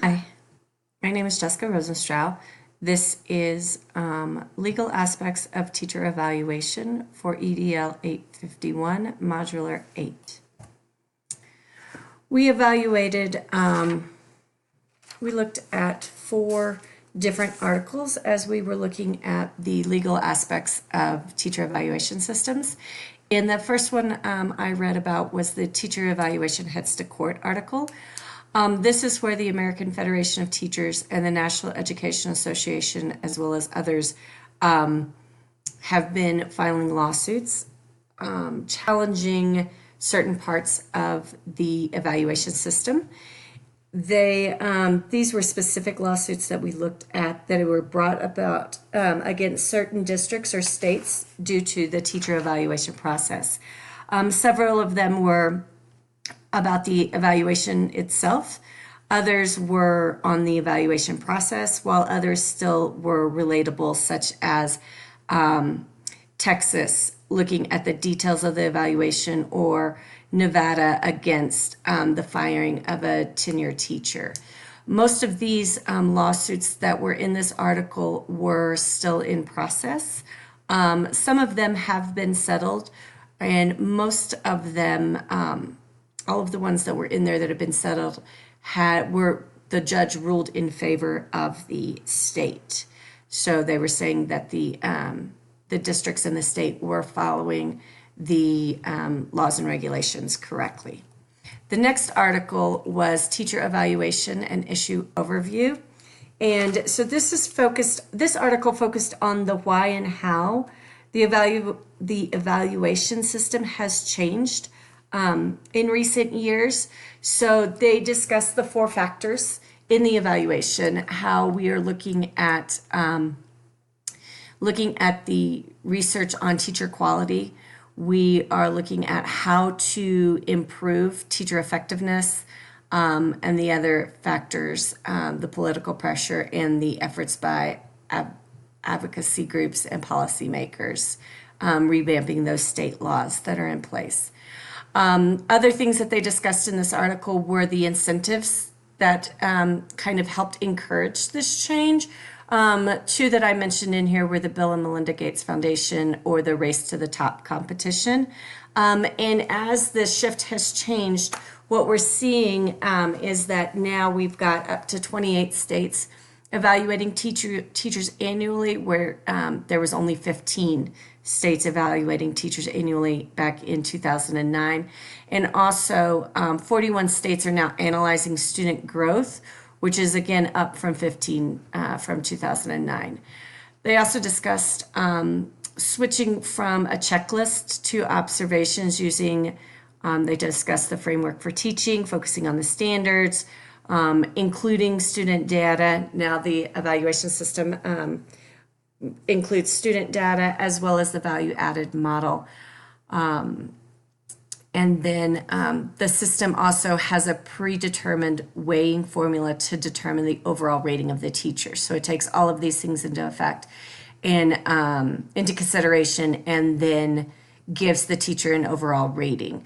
Hi, my name is Jessica Rosenstrau. This is Legal Aspects of Teacher Evaluation for EDL 851, Modular 8. We evaluated, we looked at 4 different articles as we were looking at the legal aspects of teacher evaluation systems. And the first one I read about was the Teacher Evaluation Heads to Court article. This is where the American Federation of Teachers and the National Education Association, as well as others, have been filing lawsuits challenging certain parts of the evaluation system. These were specific lawsuits that we looked at that were brought about against certain districts or states due to the teacher evaluation process. Several of them were about the evaluation itself. Others were on the evaluation process, while others still were relatable, such as Texas looking at the details of the evaluation, or Nevada against the firing of a tenured teacher. Most of these lawsuits that were in this article were still in process. Some of them have been settled, and most of them, all of the ones that were in there that have been settled, the judge ruled in favor of the state. So they were saying that the districts in the state were following the laws and regulations correctly. The next article was Teacher Evaluation and Issue Overview. And so this article focused on the why and how the evaluation system has changed in recent years. So they discussed the 4 factors in the evaluation, how we are looking at the research on teacher quality. We are looking at how to improve teacher effectiveness, and the other factors, the political pressure and the efforts by advocacy groups and policymakers, revamping those state laws that are in place. Other things that they discussed in this article were the incentives that kind of helped encourage this change. 2 that I mentioned in here were the Bill and Melinda Gates Foundation or the Race to the Top competition. And as the shift has changed, what we're seeing is that now we've got up to 28 states evaluating teachers annually, where there was only 15 states evaluating teachers annually back in 2009. And also 41 states are now analyzing student growth, which is again up from 15 from 2009. They also discussed switching from a checklist to observations using, they discussed the framework for teaching, focusing on the standards, including student data. Now the evaluation system includes student data as well as the value added model. And then the system also has a predetermined weighing formula to determine the overall rating of the teacher. So it takes all of these things into effect and into consideration, and then gives the teacher an overall rating.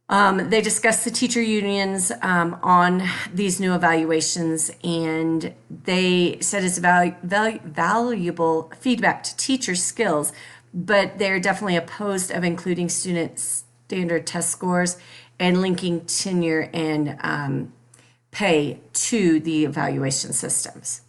They discussed the teacher unions on these new evaluations, and they said it's valuable feedback to teacher skills, but they're definitely opposed of including students' standard test scores and linking tenure and pay to the evaluation systems.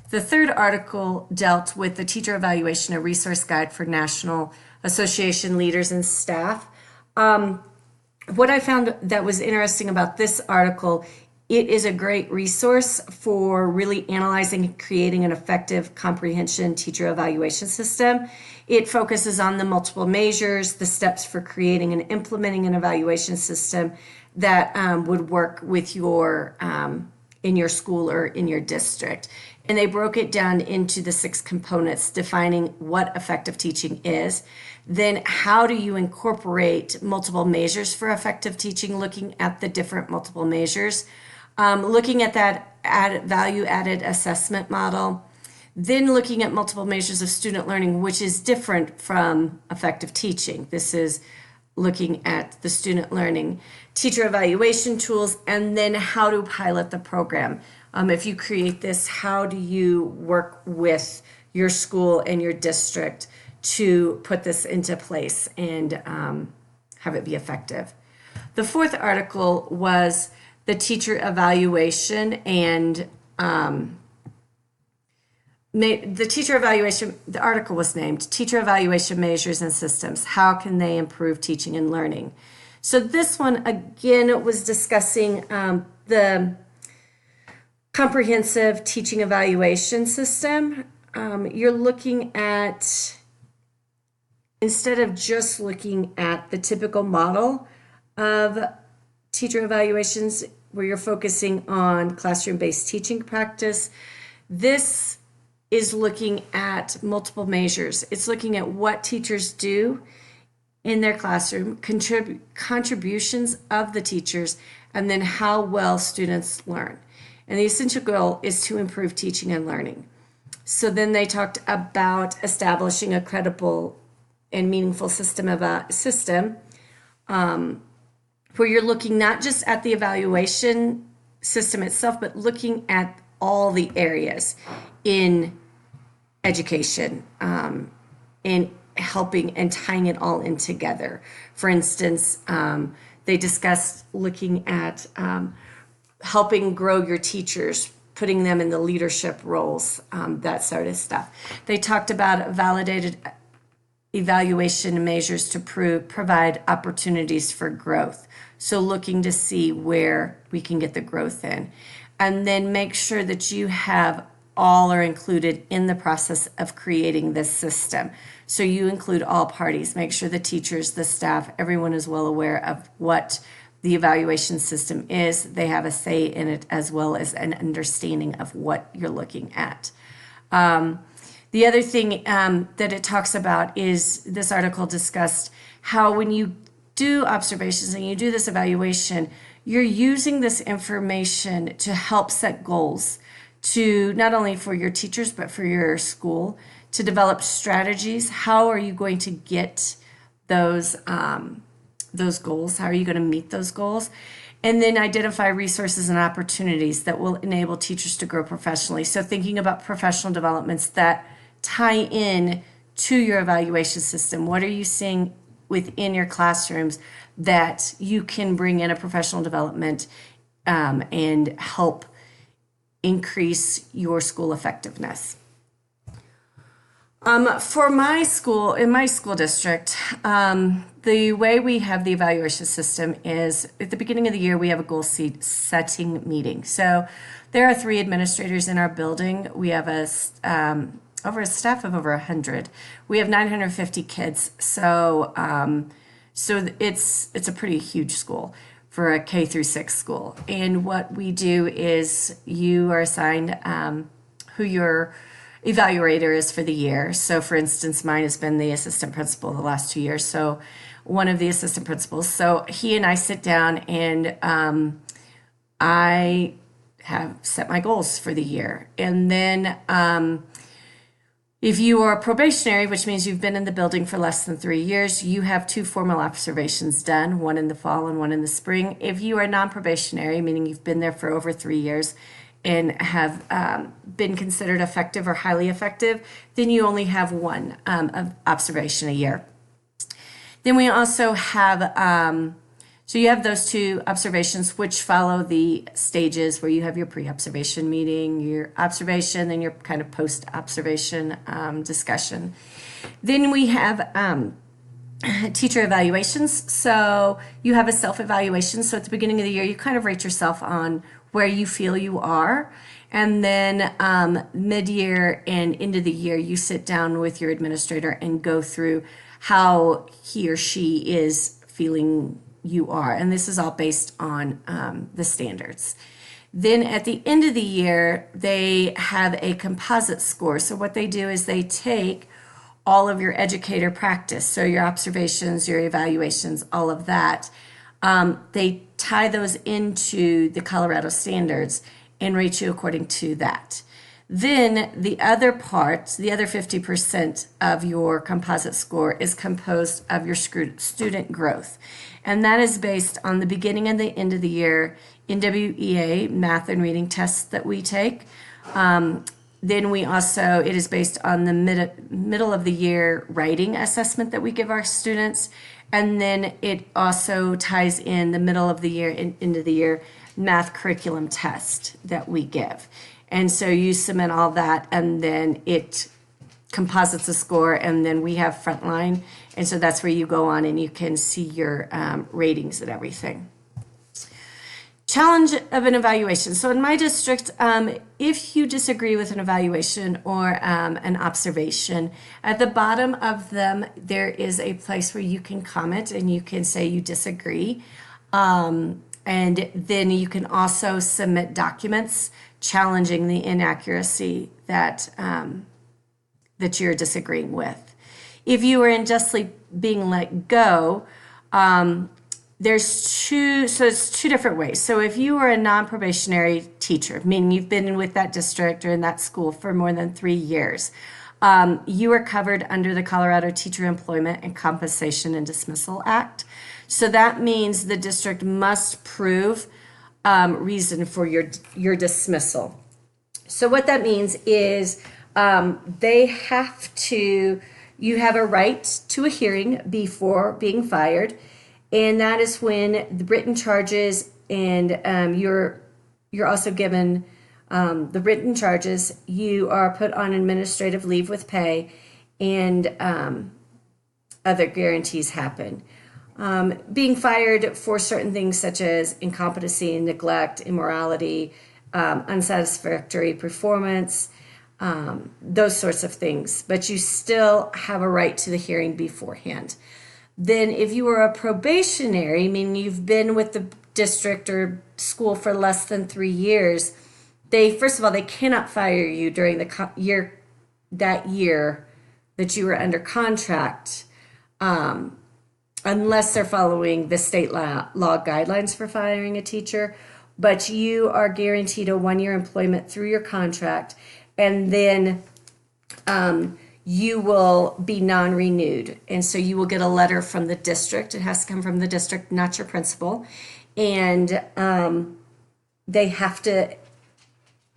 The third article dealt with the Teacher Evaluation, a resource guide for National Association leaders and staff. What I found that was interesting about this article, it is a great resource for really analyzing and creating an effective comprehension teacher evaluation system. It focuses on the multiple measures, the steps for creating and implementing an evaluation system that would work with your in your school or in your district. And they broke it down into the 6 components, defining what effective teaching is. Then how do you incorporate multiple measures for effective teaching, looking at the different multiple measures, looking at that value added assessment model, then looking at multiple measures of student learning, which is different from effective teaching. This is looking at the student learning, teacher evaluation tools, and then how to pilot the program. If you create this, how do you work with your school and your district to put this into place and have it be effective? The fourth article was the teacher evaluation and the article was named Teacher Evaluation Measures and Systems. How can they improve teaching and learning? So this one, again, was discussing the comprehensive teaching evaluation system. You're looking at, instead of just looking at the typical model of teacher evaluations where you're focusing on classroom-based teaching practice, this is looking at multiple measures. It's looking at what teachers do in their classroom, contributions of the teachers, and then how well students learn. And the essential goal is to improve teaching and learning. So then they talked about establishing a credible and meaningful system where you're looking not just at the evaluation system itself, but looking at all the areas in education and helping and tying it all in together. For instance, they discussed looking at helping grow your teachers, putting them in the leadership roles, that sort of stuff. They talked about validated evaluation measures to provide opportunities for growth. So looking to see where we can get the growth in. And then make sure that you have all are included in the process of creating this system. So you include all parties. Make sure the teachers, the staff, everyone is well aware of what the evaluation system is. They have a say in it as well as an understanding of what you're looking at. The other thing that it talks about is this article discussed how when you do observations and you do this evaluation, you're using this information to help set goals to not only for your teachers, but for your school to develop strategies. How are you going to get those goals? How are you going to meet those goals? And then identify resources and opportunities that will enable teachers to grow professionally. So thinking about professional developments that tie in to your evaluation system. What are you seeing within your classrooms that you can bring in a professional development and help increase your school effectiveness? For my school, in my school district, the way we have the evaluation system is at the beginning of the year, we have a goal setting meeting. So there are 3 administrators in our building. We have a staff of over 100. We have 950 kids. So it's a pretty huge school for a K through 6 school. And what we do is you are assigned who your evaluator is for the year. So for instance, mine has been the assistant principal the last 2 years. So one of the assistant principals. So he and I sit down and I have set my goals for the year. And then if you are probationary, which means you've been in the building for less than 3 years, you have 2 formal observations done, one in the fall and one in the spring. If you are non-probationary, meaning you've been there for over 3 years and have been considered effective or highly effective, then you only have one observation a year. Then we also have, so you have those 2 observations which follow the stages where you have your pre-observation meeting, your observation, then your kind of post-observation discussion. Then we have teacher evaluations. So you have a self-evaluation. So at the beginning of the year, you kind of rate yourself on where you feel you are. And then mid-year and end of the year, you sit down with your administrator and go through how he or she is feeling you are. And this is all based on the standards. Then at the end of the year, they have a composite score. So what they do is they take all of your educator practice, so your observations, your evaluations, all of that. They tie those into the Colorado standards and rate you according to that. Then the other part, the other 50% of your composite score is composed of your student growth. And that is based on the beginning and the end of the year NWEA math and reading tests that we take. Then we also, it is based on the middle of the year writing assessment that we give our students. And then it also ties in the middle of the year and end of the year math curriculum test that we give. And so you submit all that, and then it composites a score, and then we have Frontline. And so that's where you go on and you can see your ratings and everything. Challenge of an evaluation. So in my district, if you disagree with an evaluation or an observation, at the bottom of them, there is a place where you can comment and you can say you disagree. And then you can also submit documents challenging the inaccuracy that that you're disagreeing with. If you are unjustly being let go, it's two different ways. So if you are a non-probationary teacher, meaning you've been with that district or in that school for more than 3 years, you are covered under the Colorado Teacher Employment and Compensation and Dismissal Act. So that means the district must prove reason for your dismissal. So what that means is you have a right to a hearing before being fired, and that is when the written charges and you're also given the written charges. You are put on administrative leave with pay, and other guarantees happen. Being fired for certain things such as incompetency, neglect, immorality, unsatisfactory performance, those sorts of things. But you still have a right to the hearing beforehand. Then if you are a probationary, meaning you've been with the district or school for less than 3 years, first of all, they cannot fire you during the year that you were under contract, unless they're following the state law guidelines for firing a teacher. But you are guaranteed a 1-year employment through your contract, and then you will be non-renewed. And so you will get a letter from the district. It has to come from the district, not your principal. And they have to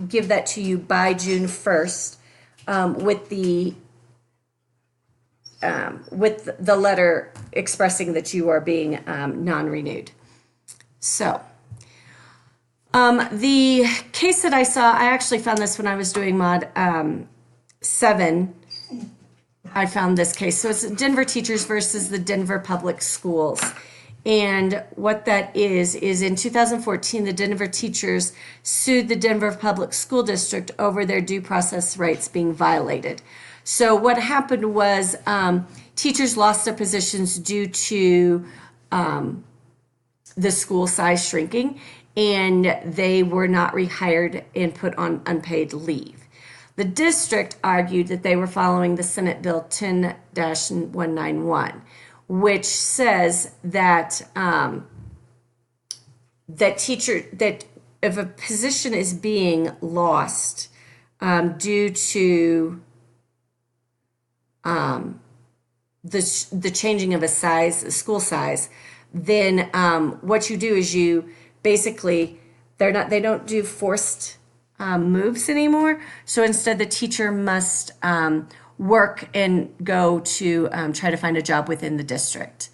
give that to you by June 1st with the letter expressing that you are being non-renewed. So the case that I saw, I actually found this when I was doing Mod 7. I found this case. So it's Denver teachers versus the Denver public schools. And what that is in 2014, the Denver teachers sued the Denver Public School District over their due process rights being violated. So what happened was teachers lost their positions due to the school size shrinking, and they were not rehired and put on unpaid leave. The district argued that they were following the Senate Bill 10-191, which says that that if a position is being lost due to the changing of a school size, then what you do is you basically they don't do forced moves anymore. So instead, the teacher must work and go to try to find a job within the district.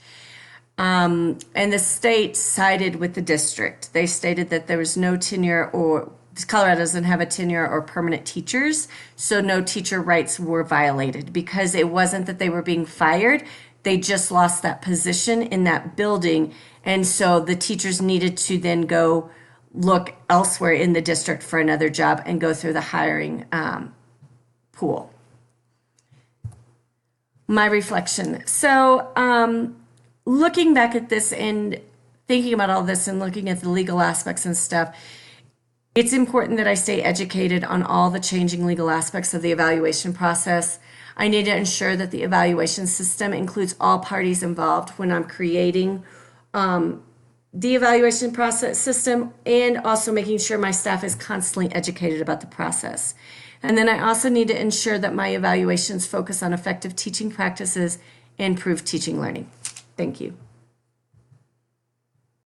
And the state sided with the district. They stated that there was no tenure, or Colorado doesn't have a tenure or permanent teachers, so no teacher rights were violated because it wasn't that they were being fired. They just lost that position in that building. And so the teachers needed to then go look elsewhere in the district for another job and go through the hiring pool. My reflection. So looking back at this and thinking about all this and looking at the legal aspects and stuff, it's important that I stay educated on all the changing legal aspects of the evaluation process. I need to ensure that the evaluation system includes all parties involved when I'm creating the evaluation process system, and also making sure my staff is constantly educated about the process. And then I also need to ensure that my evaluations focus on effective teaching practices and improved teaching learning. Thank you.